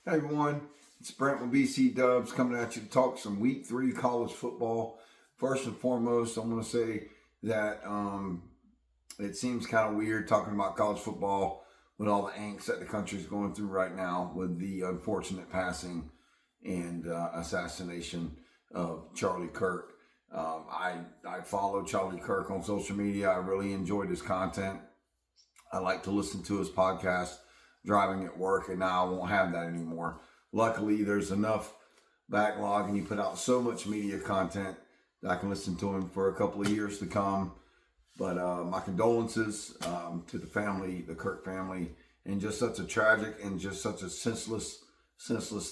Hey everyone, it's Brent with BC Dubs coming at you to talk some Week 3 college football. First and foremost, I'm going to say that it seems kind of weird talking about college football with all the angst that the country is going through right now with the unfortunate passing and assassination of Charlie Kirk. I follow Charlie Kirk on social media. I really enjoyed his content. I like to listen to his podcast driving at work, and now I won't have that anymore. Luckily, there's enough backlog, and he put out so much media content that I can listen to him for a couple of years to come. But my condolences to the family, the Kirk family, and just such a tragic and just such a senseless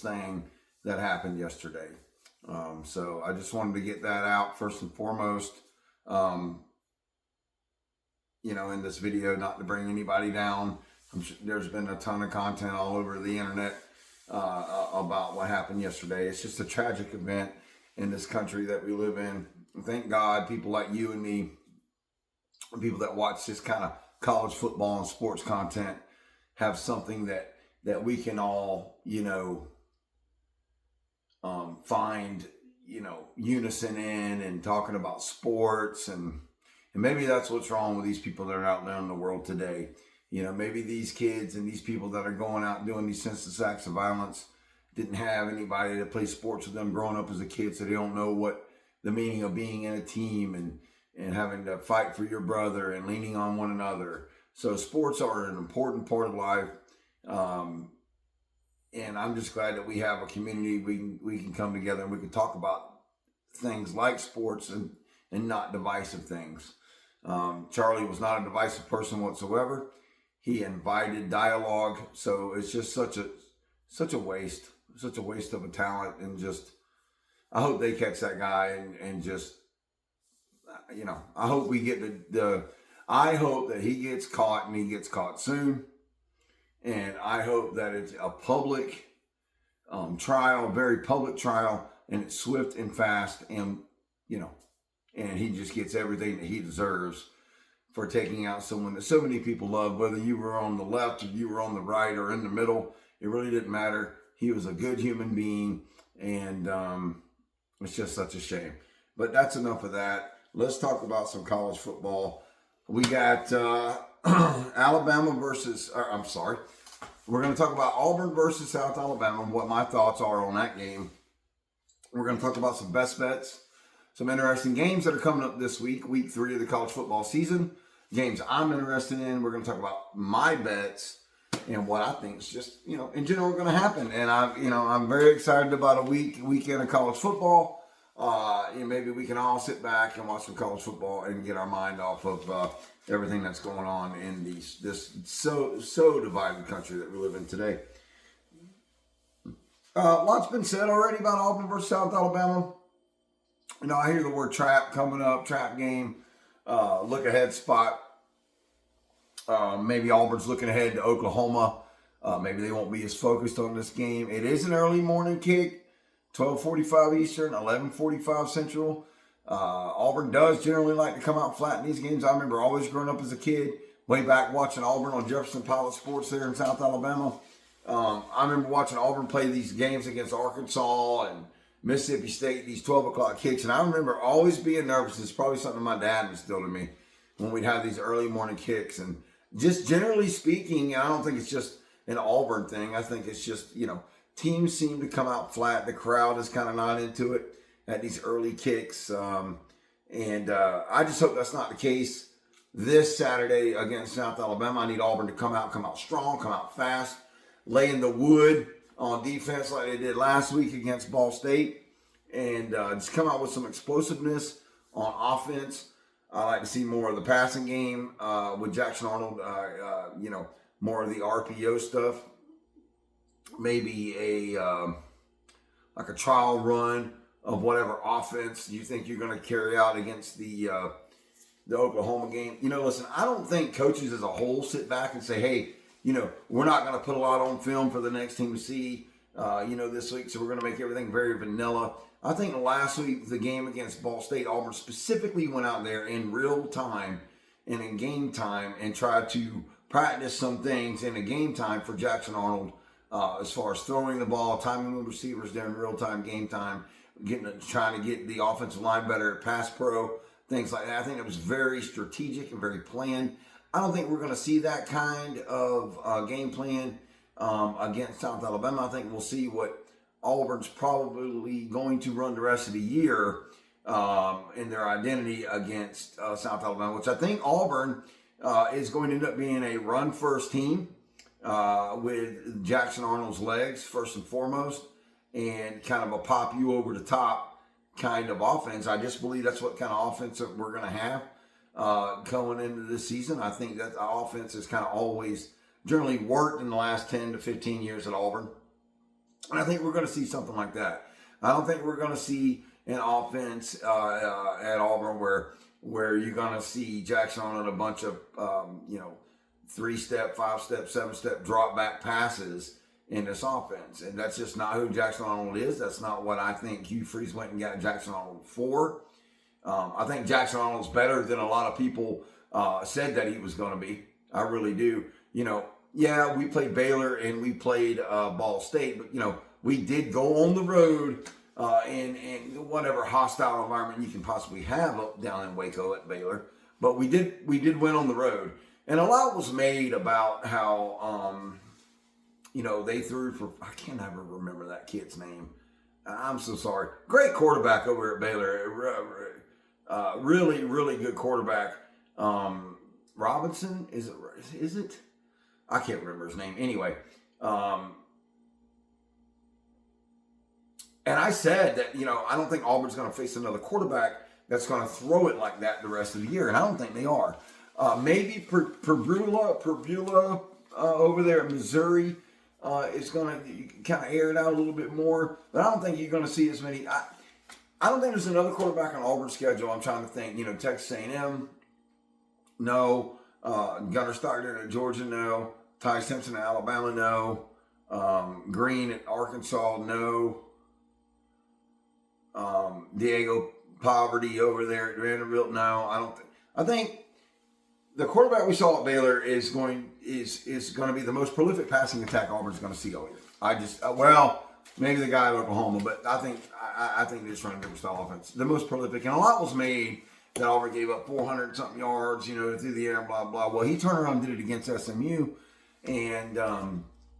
thing that happened yesterday. So I just wanted to get that out first and foremost. In this video, not to bring anybody down. I'm sure there's been a ton of content all over the internet about what happened yesterday. It's just a tragic event in this country that we live in. And thank God people like you and me, people that watch this kind of college football and sports content, have something that we can all, find, unison in, and talking about sports. And maybe that's what's wrong with these people that are out there in the world today. Maybe these kids and these people that are going out and doing these senseless acts of violence didn't have anybody to play sports with them growing up as a kid, so they don't know what the meaning of being in a team and having to fight for your brother and leaning on one another. So sports are an important part of life. And I'm just glad that we have a community we can come together and we can talk about things like sports and not divisive things. Charlie was not a divisive person whatsoever. He invited dialogue, so it's just such a waste of a talent, and just I hope they catch that guy and just I hope we get I hope that he gets caught, and he gets caught soon, and I hope that it's a public trial, very public trial, and it's swift and fast, and and he just gets everything that he deserves for taking out someone that so many people love, whether you were on the left or you were on the right or in the middle. It really didn't matter. He was a good human being, and it's just such a shame. But that's enough of that. Let's talk about some college football. We got Alabama we're going to talk about Auburn versus South Alabama, what my thoughts are on that game. We're going to talk about some best bets, some interesting games that are coming up this week, week 3 of the college football season. Games I'm interested in. We're going to talk about my bets and what I think is just, in general going to happen. And I'm very excited about a weekend of college football. Maybe we can all sit back and watch some college football and get our mind off of everything that's going on in this so divided country that we live in today. Lots been said already about Auburn versus South Alabama. I hear the word trap coming up, trap game, look ahead spot. Maybe Auburn's looking ahead to Oklahoma. Maybe they won't be as focused on this game. It is an early morning kick, 12:45 Eastern, 11:45 Central. Auburn does generally like to come out flat in these games. I remember always growing up as a kid, way back watching Auburn on Jefferson Pilot Sports there in South Alabama. I remember watching Auburn play these games against Arkansas and Mississippi State, these 12 o'clock kicks. And I remember always being nervous. It's probably something my dad instilled in me when we'd have these early morning kicks. And just generally speaking, I don't think it's just an Auburn thing. I think it's just, teams seem to come out flat. The crowd is kind of not into it at these early kicks. I just hope that's not the case this Saturday against South Alabama. I need Auburn to come out strong, come out fast, lay in the wood on defense like they did last week against Ball State, and just come out with some explosiveness on offense. I like to see more of the passing game with Jackson Arnold, more of the RPO stuff. Maybe a trial run of whatever offense you think you're going to carry out against the Oklahoma game. Listen, I don't think coaches as a whole sit back and say, hey, we're not going to put a lot on film for the next team to see, this week, so we're going to make everything very vanilla. I think last week, the game against Ball State, Auburn specifically went out there in real time and in game time and tried to practice some things in a game time for Jackson Arnold as far as throwing the ball, timing the receivers during real-time game time, trying to get the offensive line better at pass pro, things like that. I think it was very strategic and very planned. I don't think we're going to see that kind of game plan against South Alabama. I think we'll see what Auburn's probably going to run the rest of the year in their identity against South Alabama, which I think Auburn is going to end up being a run-first team with Jackson Arnold's legs, first and foremost, and kind of a pop you over the top kind of offense. I just believe that's what kind of offense that we're going to have going into this season. I think that the offense has kind of always generally worked in the last 10 to 15 years at Auburn. And I think we're going to see something like that. I don't think we're going to see an offense at Auburn where you're going to see Jackson Arnold a bunch of, 3-step, 5-step, 7-step drop back passes in this offense. And that's just not who Jackson Arnold is. That's not what I think Hugh Freeze went and got Jackson Arnold for. I think Jackson Arnold's better than a lot of people said that he was going to be. I really do. Yeah, we played Baylor and we played Ball State, but, we did go on the road in whatever hostile environment you can possibly have up down in Waco at Baylor. But we did win on the road. And a lot was made about how, they threw for, I can't ever remember that kid's name. I'm so sorry. Great quarterback over at Baylor. Really, really good quarterback. Robinson, is it? I can't remember his name. Anyway, and I said that, I don't think Auburn's going to face another quarterback that's going to throw it like that the rest of the year. And I don't think they are. Maybe Perbula over there at Missouri is going to kind of air it out a little bit more. But I don't think you're going to see as many. I don't think there's another quarterback on Auburn's schedule. I'm trying to think. Texas A&M, no. Gunnar Stockton at Georgia, no. Ty Simpson at Alabama, no. Green at Arkansas, no. Diego Poverty over there at Vanderbilt, no. I think the quarterback we saw at Baylor is going to be the most prolific passing attack Auburn's going to see all year. Maybe the guy at Oklahoma, but I think they're just running a different style offense. The most prolific, and a lot was made that Auburn gave up 400 something yards, through the air and blah blah. Well, he turned around and did it against SMU, and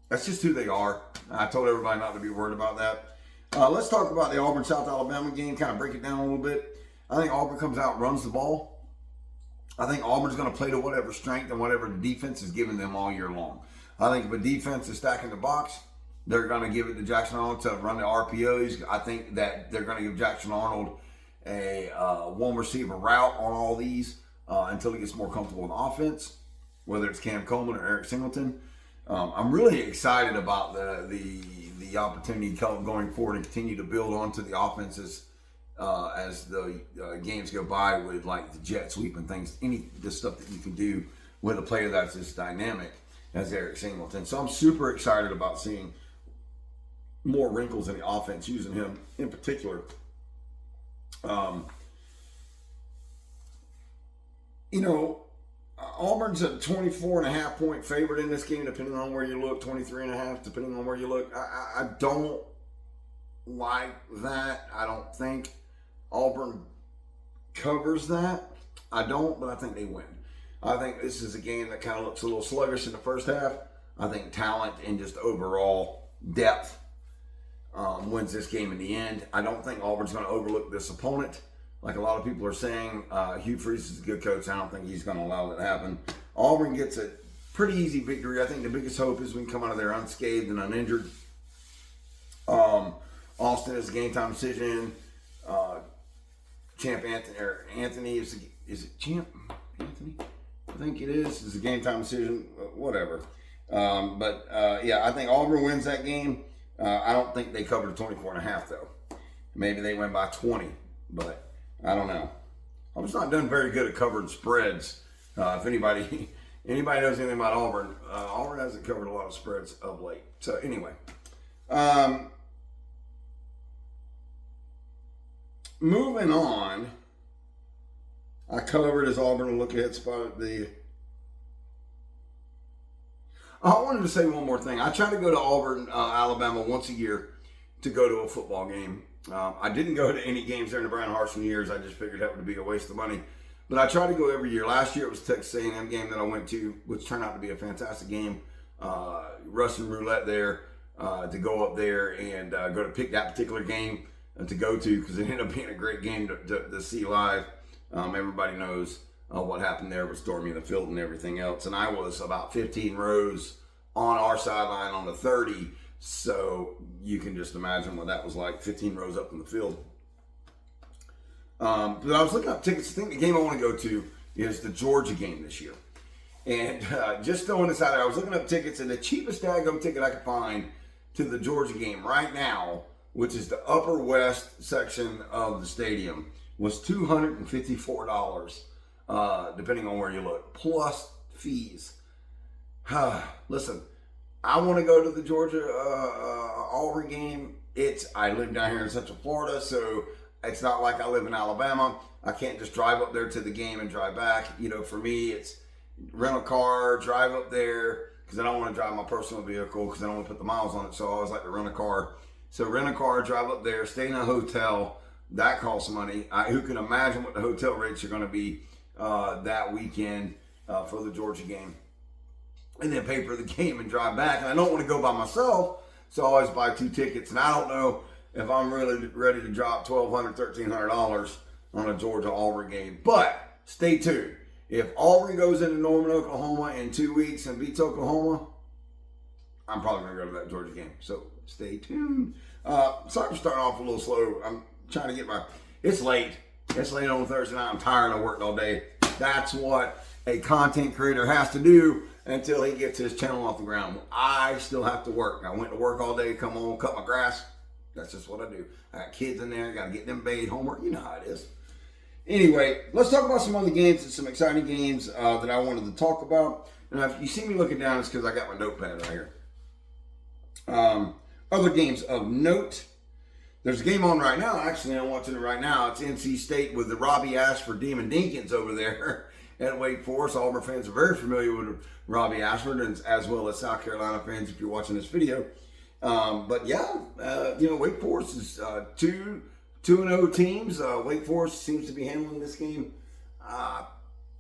that's just who they are. I told everybody not to be worried about that. Let's talk about the Auburn South Alabama game. Kind of break it down a little bit. I think Auburn comes out and runs the ball. I think Auburn's going to play to whatever strength and whatever the defense is giving them all year long. I think if a defense is stacking the box, they're going to give it to Jackson Arnold to run the RPOs. I think that they're going to give Jackson Arnold a one receiver route on all these until he gets more comfortable with offense, whether it's Cam Coleman or Eric Singleton. I'm really excited about the opportunity going forward and continue to build onto the offenses as the games go by with like the jet sweep and things, the stuff that you can do with a player that's as dynamic as Eric Singleton. So I'm super excited about seeing more wrinkles in the offense using him in particular. Auburn's a 24.5 point favorite in this game, depending on where you look, 23.5, depending on where you look. I don't like that. I don't think Auburn covers that. I don't, but I think they win. I think this is a game that kind of looks a little sluggish in the first half. I think talent and just overall depth wins this game in the end. I don't think Auburn's going to overlook this opponent. Like a lot of people are saying, Hugh Freeze is a good coach. I don't think he's going to allow that to happen. Auburn gets a pretty easy victory. I think the biggest hope is we can come out of there unscathed and uninjured. Austin is a game time decision. Champ Anthony is it Champ Anthony? I think it is. It's a game time decision. Whatever. I think Auburn wins that game. I don't think they cover the 24.5 though. Maybe they win by 20, but I don't know. Auburn's not done very good at covering spreads. If anybody knows anything about Auburn, Auburn hasn't covered a lot of spreads of late. So anyway, moving on. I covered as Auburn a look ahead spot at the. I wanted to say one more thing. I try to go to Auburn, Alabama once a year to go to a football game. I didn't go to any games there in the Brian Harsin years. I just figured that would be a waste of money. But I try to go every year. Last year it was Texas A&M game that I went to, which turned out to be a fantastic game. Russian roulette there to go up there and go to pick that particular game to go to, because it ended up being a great game to see live. Everybody knows what happened there with storming the field and everything else. And I was about 15 rows on our sideline on the 30. So you can just imagine what that was like, 15 rows up in the field. But I was looking up tickets. I think the game I want to go to is the Georgia game this year. And just throwing this out there, I was looking up tickets, and the cheapest daggum ticket I could find to the Georgia game right now, which is the upper west section of the stadium, was $254, depending on where you look, plus fees. Listen, I want to go to the Georgia Auburn game. I live down here in Central Florida, so it's not like I live in Alabama. I can't just drive up there to the game and drive back. You know, for me, it's rent a car, drive up there, because I don't want to drive my personal vehicle because I don't want to put the miles on it. So I always like to rent a car. So rent a car, drive up there, stay in a hotel. That costs money. Who can imagine what the hotel rates are going to be that weekend for the Georgia game? And then pay for the game and drive back. And I don't want to go by myself, so I always buy 2 tickets. And I don't know if I'm really ready to drop $1,200, $1,300 on a Georgia Auburn game. But stay tuned. If Auburn goes into Norman, Oklahoma in 2 weeks and beats Oklahoma, I'm probably going to go to that Georgia game. So stay tuned. Sorry for starting off a little slow. I'm trying to get it's late. It's late on Thursday night. I'm tired. I worked all day. That's what a content creator has to do until he gets his channel off the ground. I still have to work. I went to work all day, come home, cut my grass. That's just what I do. I got kids in there. Got to get them bathed, homework. You know how it is. Anyway, let's talk about some other games and some exciting games that I wanted to talk about. And if you see me looking down, it's because I got my notepad right here. Other games of note. There's a game on right now. Actually, I'm watching it right now. It's NC State with the Robbie Ashford Demon Deacons over there at Wake Forest. Auburn fans are very familiar with Robbie Ashford, and as well as South Carolina fans if you're watching this video. But yeah, Wake Forest is 2-0 teams. Wake Forest seems to be handling this game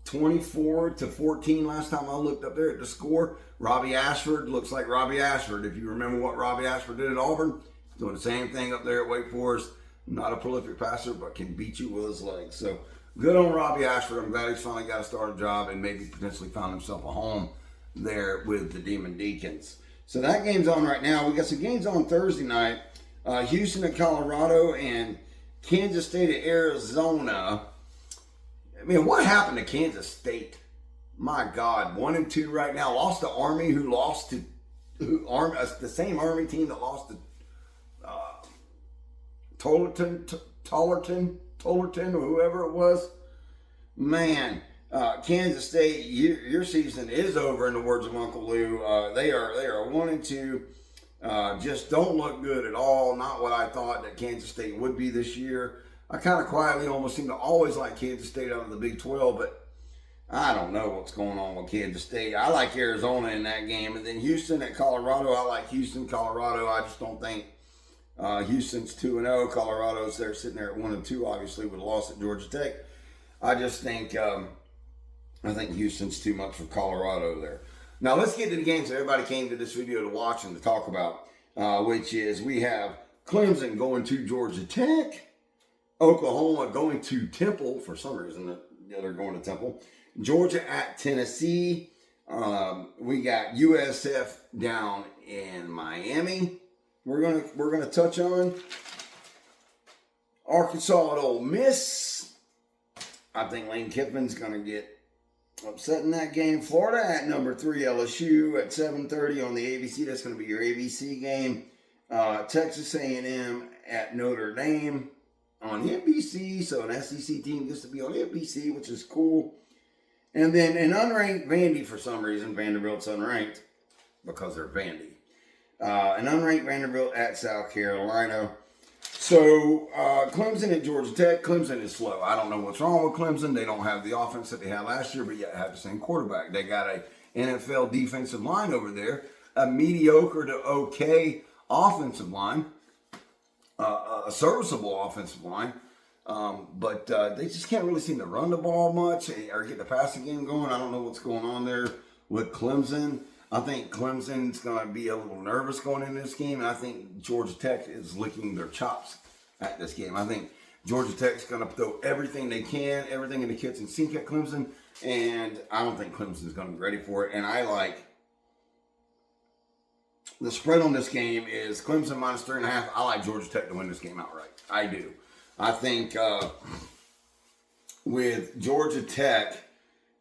24-14 last time I looked up there at the score. Robbie Ashford looks like Robbie Ashford. If you remember what Robbie Ashford did at Auburn, doing the same thing up there at Wake Forest. Not a prolific passer, but can beat you with his legs. So good on Robbie Ashford. I'm glad he's finally got a starting job and maybe potentially found himself a home there with the Demon Deacons. So that game's on right now. We got some games on Thursday night. Houston at Colorado and Kansas State at Arizona. I mean, what happened to Kansas State? My God, 1-2 right now. Lost to Army, who lost to the same Army team that lost to Tollerton, or whoever it was. Man, Kansas State, your season is over. In the words of Uncle Lou, they are 1-2. Just don't look good at all. Not what I thought that Kansas State would be this year. I kind of quietly almost seem to always like Kansas State out of the Big 12, but I don't know what's going on with Kansas State. I like Arizona in that game. And then Houston at Colorado, I like Houston, Colorado. I just don't think Houston's 2-0. Colorado's there sitting there at 1-2, obviously, with a loss at Georgia Tech. I just think Houston's too much for Colorado there. Now, let's get to the games that everybody came to this video to watch and to talk about, which is we have Clemson going to Georgia Tech, Oklahoma going to Temple. For some reason, they're going to Temple. Georgia at Tennessee. We got USF down in Miami. We're gonna touch on Arkansas at Ole Miss. I think Lane Kiffin's gonna get upset in that game. Florida at number 3 LSU at 7:30 on the ABC. That's going to be your ABC game. Texas A&M at Notre Dame on NBC. So an SEC team gets to be on NBC, which is cool. And then an unranked Vandy for some reason. Vanderbilt's unranked because they're Vandy. An unranked Vanderbilt at South Carolina. So, Clemson at Georgia Tech. Clemson is slow. I don't know what's wrong with Clemson. They don't have the offense that they had last year, but yet have the same quarterback. They got a NFL defensive line over there, a mediocre to okay offensive line, a serviceable offensive line. But they just can't really seem to run the ball much or get the passing game going. I don't know what's going on there with Clemson. I think Clemson's going to be a little nervous going into this game, and I think Georgia Tech is licking their chops at this game. I think Georgia Tech's going to throw everything they can, everything in the kitchen sink at Clemson, and I don't think Clemson's going to be ready for it. And I like the spread on this game is Clemson minus 3.5. I like Georgia Tech to win this game outright. I do. I think with Georgia Tech,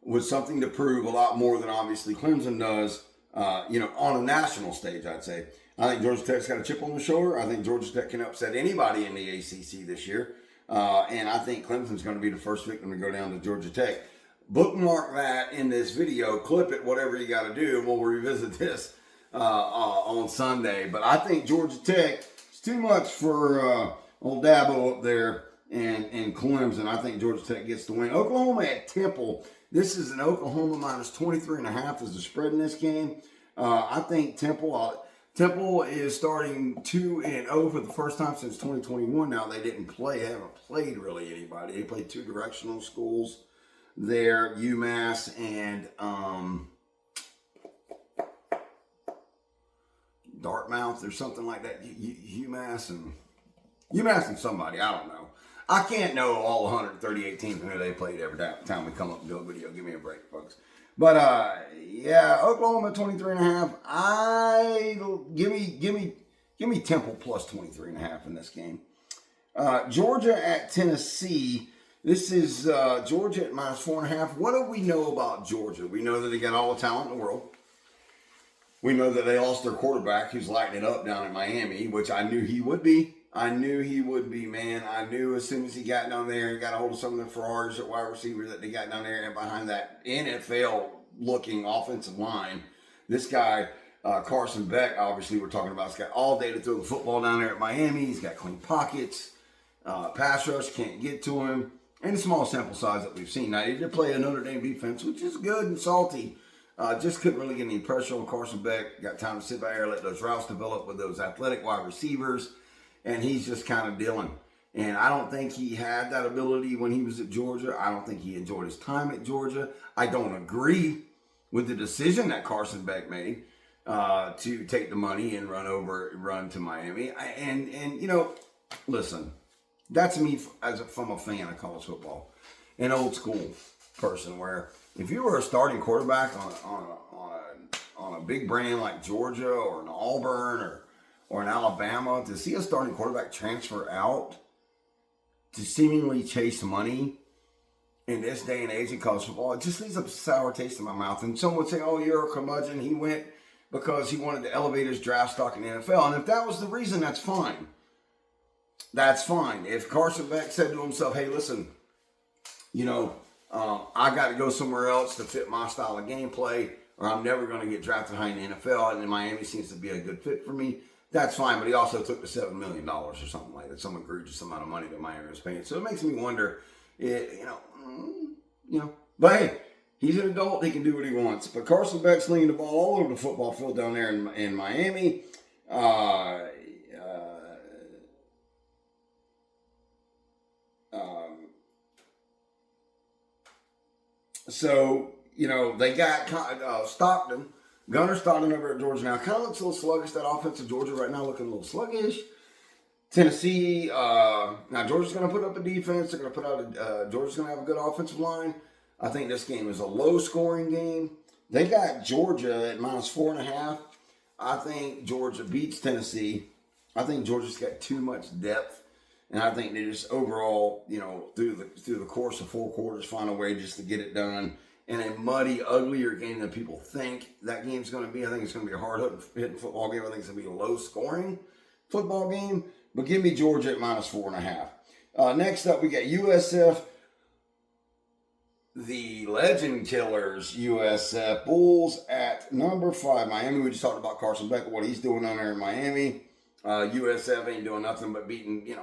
with something to prove a lot more than obviously Clemson does, on a national stage, I'd say. I think Georgia Tech's got a chip on their shoulder. I think Georgia Tech can upset anybody in the ACC this year. And I think Clemson's going to be the first victim to go down to Georgia Tech. Bookmark that in this video, clip it, whatever you got to do, and we'll revisit this on Sunday. But I think Georgia Tech is too much for old Dabo up there and Clemson. I think Georgia Tech gets the win. Oklahoma at Temple. This is an Oklahoma minus 23.5 as the spread in this game. I think Temple is starting 2-0 for the first time since 2021. Now they haven't played really anybody. They played two directional schools there, UMass and Dartmouth or something like that. UMass and somebody, I don't know. I can't know all 138 teams who they played every time we come up and do a video. Give me a break, folks. But Oklahoma 23.5. Give me Temple plus 23.5 in this game. Georgia at Tennessee. This is Georgia at minus 4.5. What do we know about Georgia? We know that they got all the talent in the world. We know that they lost their quarterback, who's lighting it up down in Miami, which I knew he would be. Man. I knew as soon as he got down there and got a hold of some of the Ferraris at wide receiver that they got down there and behind that NFL-looking offensive line. This guy, Carson Beck, obviously we're talking about, he's got all day to throw the football down there at Miami. He's got clean pockets. Pass rush can't get to him. And the small sample size that we've seen. Now, he did play a Notre Dame defense, which is good and salty. Just couldn't really get any pressure on Carson Beck. Got time to sit back there, let those routes develop with those athletic wide receivers. And he's just kind of dealing. And I don't think he had that ability when he was at Georgia. I don't think he enjoyed his time at Georgia. I don't agree with the decision that Carson Beck made to take the money and run to Miami. Listen, that's me from a fan of college football, an old school person. Where if you were a starting quarterback on a big brand like Georgia or an Auburn or in Alabama, to see a starting quarterback transfer out to seemingly chase money in this day and age in college football, it just leaves a sour taste in my mouth. And some would say, oh, you're a curmudgeon. He went because he wanted to elevate his draft stock in the NFL. And if that was the reason, that's fine. That's fine. If Carson Beck said to himself, hey, listen, I got to go somewhere else to fit my style of gameplay, or I'm never going to get drafted high in the NFL, and then Miami seems to be a good fit for me. That's fine, but he also took the $7 million or something like that, some egregious amount of money that Miami was paying. So it makes me wonder, But hey, he's an adult; he can do what he wants. But Carson Beck's slinging the ball all over the football field down there in Miami. They got Stockton. Gunnar Stockton over at Georgia now. Kind of looks a little sluggish. That offense of Georgia right now looking a little sluggish. Tennessee, now Georgia's going to put up a defense. They're going to put out Georgia's going to have a good offensive line. I think this game is a low-scoring game. They got Georgia at minus 4.5. I think Georgia beats Tennessee. I think Georgia's got too much depth. And I think they just overall, through the course of 4 quarters, find a way just to get it done. In a muddy, uglier game than people think that game's going to be. I think it's going to be a hard-hitting football game. I think it's going to be a low-scoring football game. But give me Georgia at minus 4.5. Next up, we got USF. The Legend Killers, USF Bulls at number 5. Miami, we just talked about Carson Beck, what he's doing down there in Miami. USF ain't doing nothing but beating,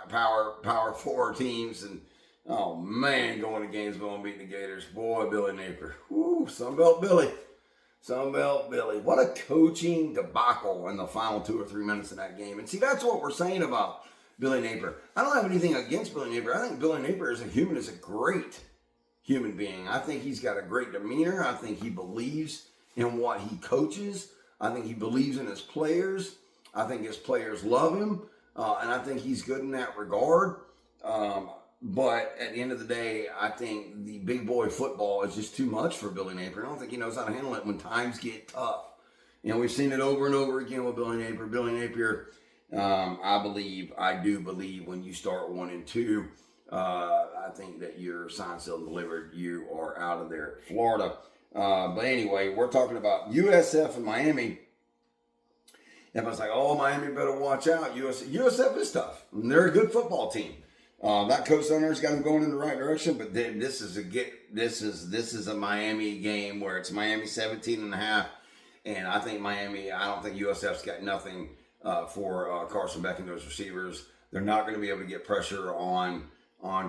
power 4 teams. And, oh, man, going to Gainesville and beating the Gators. Boy, Billy Napier. Woo, Sunbelt Billy. Sunbelt Billy. What a coaching debacle in the final 2 or 3 minutes of that game. And see, that's what we're saying about Billy Napier. I don't have anything against Billy Napier. I think Billy Napier as a human is a great human being. I think he's got a great demeanor. I think he believes in what he coaches. I think he believes in his players. I think his players love him. And I think he's good in that regard. But at the end of the day, I think the big boy football is just too much for Billy Napier. I don't think he knows how to handle it when times get tough. You know, we've seen it over and over again with Billy Napier. Billy Napier, I do believe when you start 1-2, I think that you're signed, sealed, and delivered. You are out of there, Florida. But anyway, we're talking about USF and Miami. Everyone's like, oh, Miami better watch out. USF is tough. And they're a good football team. That coach down there's got them going in the right direction, but then this is a Miami game where it's Miami 17.5, and I don't think USF's got nothing for Carson Beck and those receivers. They're not going to be able to get pressure on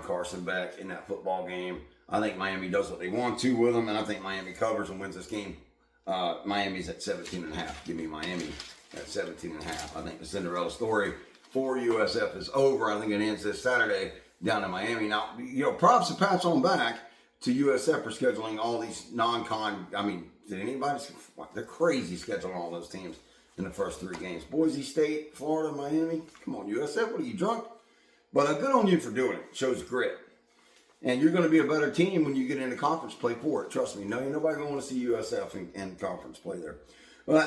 Carson Beck in that football game. I think Miami does what they want to with them, and I think Miami covers and wins this game. Miami's at 17.5. Give me Miami at 17.5. I think the Cinderella story for USF is over. I think it ends this Saturday down in Miami. Now, props to pass on back to USF for scheduling all these non-con. I mean, did anybody? They're crazy scheduling all those teams in the first 3 games. Boise State, Florida, Miami. Come on, USF. What are you, drunk? But good on you for doing it. Shows grit. And you're going to be a better team when you get into conference play for it. Trust me. No, ain't nobody going to see USF in conference play there.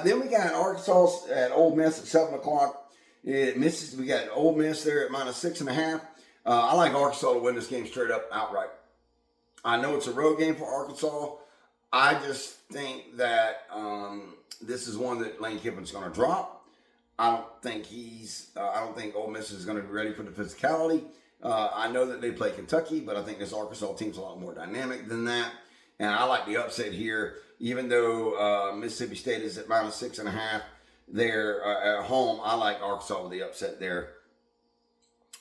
Then we got Arkansas at Ole Miss at 7 o'clock. We got Ole Miss there at -6.5. I like Arkansas to win this game straight up outright. I know it's a road game for Arkansas. I just think that this is one that Lane Kiffin's going to drop. I don't think Ole Miss is going to be ready for the physicality. I know that they play Kentucky, but I think this Arkansas team's a lot more dynamic than that. And I like the upset here, even though Mississippi State is at -6.5. There at home. I like Arkansas with the upset there.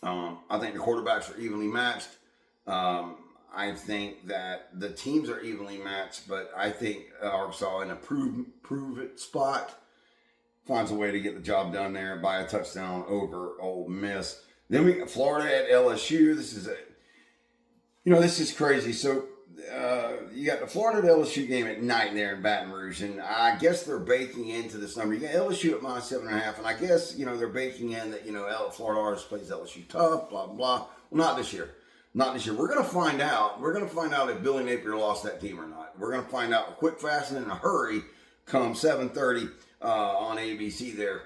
I think the quarterbacks are evenly matched. I think that the teams are evenly matched, but I think Arkansas in a prove it spot finds a way to get the job done there by a touchdown over Ole Miss. Then we got Florida at LSU. This is crazy. So you got the Florida to LSU game at night there in Baton Rouge, and I guess they're baking into this number. You got LSU at -7.5, and I guess they're baking in that Florida always plays LSU tough, blah blah. Well, not this year. Not this year. We're gonna find out. We're gonna find out if Billy Napier lost that team or not. We're gonna find out quick, fast, and in a hurry. Come 7:30 on ABC there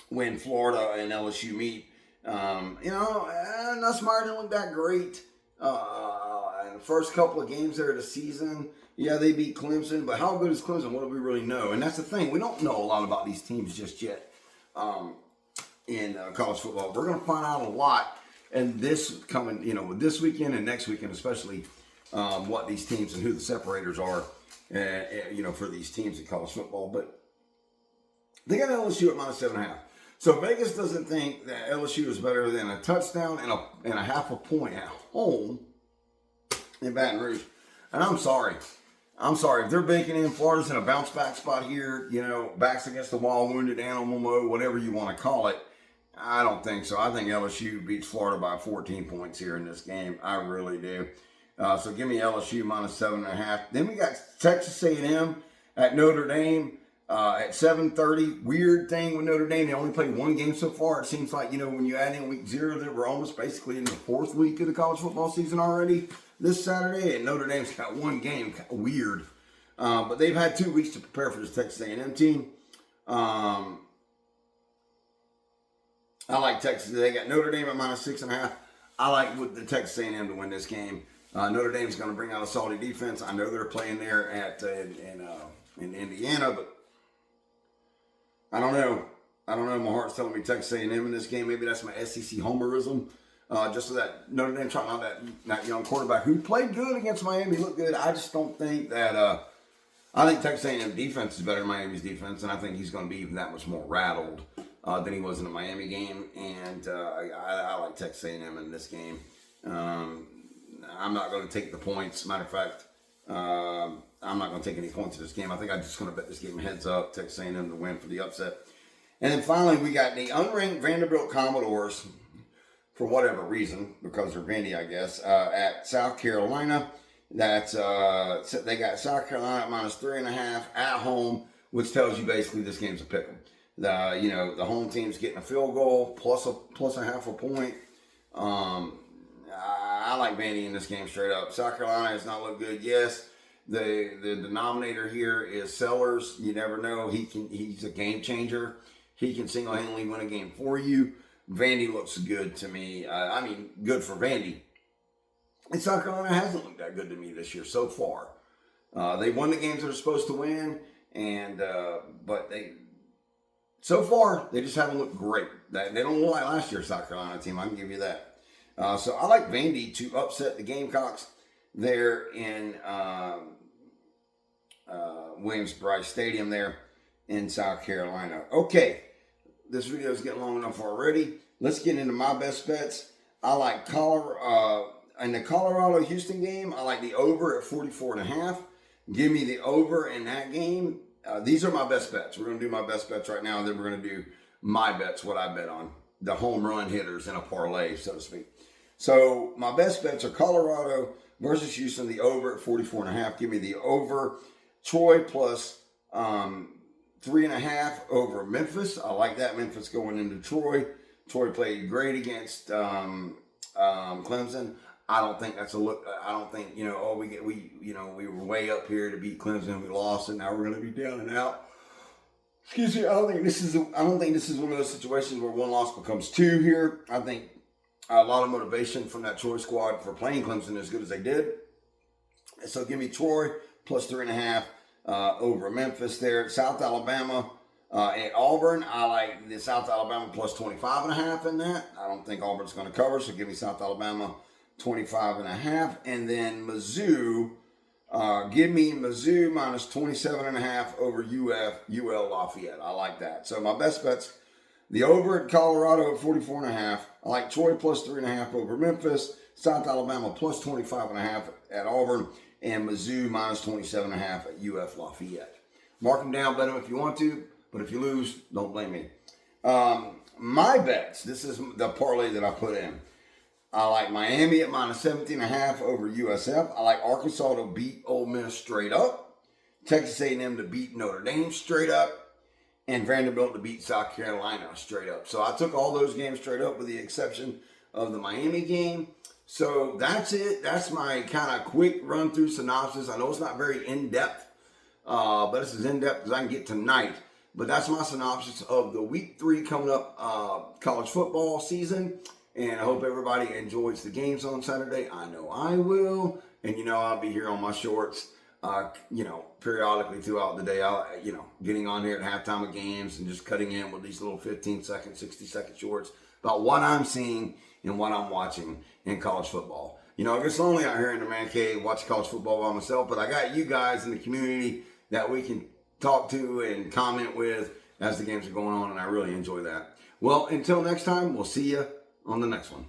when Florida and LSU meet. Nussmeier didn't look that great. In the first couple of games there of the season, they beat Clemson, but how good is Clemson? What do we really know? And that's the thing. We don't know a lot about these teams just yet in college football. We're going to find out a lot and this coming, with this weekend and next weekend especially, what these teams and who the separators are, for these teams in college football. But they got LSU at -7.5. So Vegas doesn't think that LSU is better than a touchdown and a half a point at home in Baton Rouge. And I'm sorry. If they're baking in Florida's in a bounce back spot here, backs against the wall, wounded animal mode, whatever you want to call it, I don't think so. I think LSU beats Florida by 14 points here in this game. I really do. So give me LSU -7.5. Then we got Texas A&M at Notre Dame. At 7:30, weird thing with Notre Dame, they only played 1 game so far. It seems like, when you add in week 0, that we're almost basically in the 4th week of the college football season already this Saturday, and Notre Dame's got 1 game. Kind of weird. But they've had 2 weeks to prepare for this Texas A&M team. I like Texas. They got Notre Dame at -6.5. I like with the Texas A&M to win this game. Notre Dame's going to bring out a solid defense. I know they're playing there in Indiana, but I don't know. My heart's telling me Texas A&M in this game. Maybe that's my SEC homerism. Just so that Notre Dame trying out that young quarterback who played good against Miami, looked good. I just don't think that. I think Texas A&M defense is better than Miami's defense, and I think he's going to be even that much more rattled than he was in the Miami game. And I like Texas A&M in this game. I'm not going to take the points. Matter of fact, I'm not going to take any points in this game. I think I'm just going to bet this game heads up. Texas A&M to win for the upset. And then finally, we got the unranked Vanderbilt Commodores, for whatever reason, because they're Vandy, I guess, at South Carolina. That's they got South Carolina at -3.5 at home, which tells you basically this game's a pick 'em. The home team's getting a field goal plus a half a point. I like Vandy in this game straight up. South Carolina has not looked good. Yes, the denominator here is Sellers. You never know. He's a game changer. He can single-handedly win a game for you. Vandy looks good to me. Good for Vandy. And South Carolina hasn't looked that good to me this year so far. They won the games they're supposed to win, but so far they just haven't looked great. They don't look like last year's South Carolina team. I can give you that. So I like Vandy to upset the Gamecocks there in Williams-Brice Stadium there in South Carolina. Okay, this video is getting long enough already. Let's get into my best bets. I like in the Colorado-Houston game, I like the over at 44.5. Give me the over in that game. These are my best bets. We're going to do my best bets right now, and then we're going to do my bets, what I bet on. The home run hitters in a parlay, so to speak. So my best bets are Colorado versus Houston, the over at 44.5. Give me the over. Troy plus 3.5 over Memphis. I like that. Memphis going into Troy. Troy played great against Clemson. I don't think that's a look. I don't think we were way up here to beat Clemson. We lost, and now we're going to be down and out. Excuse me. I don't think this is one of those situations where one loss becomes two here. I think a lot of motivation from that Troy squad for playing Clemson as good as they did. So give me Troy plus 3.5 over Memphis there. South Alabama at Auburn. I like the South Alabama plus 25.5 in that. I don't think Auburn's going to cover, so give me South Alabama 25.5. And then Mizzou. Give me Mizzou minus 27.5 over UL Lafayette. I like that. So my best bets, the over at Colorado at 44.5. I like Troy plus 3.5 over Memphis. South Alabama plus 25.5 at Auburn. And Mizzou minus 27.5 at UF Lafayette. Mark them down, bet them if you want to. But if you lose, don't blame me. My bets, this is the parlay that I put in. I like Miami at minus 17.5 over USF. I like Arkansas to beat Ole Miss straight up. Texas A&M to beat Notre Dame straight up. And Vanderbilt to beat South Carolina straight up. So I took all those games straight up with the exception of the Miami game. So that's it. That's my kind of quick run-through synopsis. I know it's not very in-depth, but it's as in-depth as I can get tonight. But that's my synopsis of the Week 3 coming up college football season. And I hope everybody enjoys the games on Saturday. I know I will. And, I'll be here on my shorts, periodically throughout the day. Getting on here at halftime of games and just cutting in with these little 15-second, 60-second shorts about what I'm seeing and what I'm watching in college football. It gets lonely out here in the man cave watching college football by myself, but I got you guys in the community that we can talk to and comment with as the games are going on, and I really enjoy that. Well, until next time, we'll see you on the next one.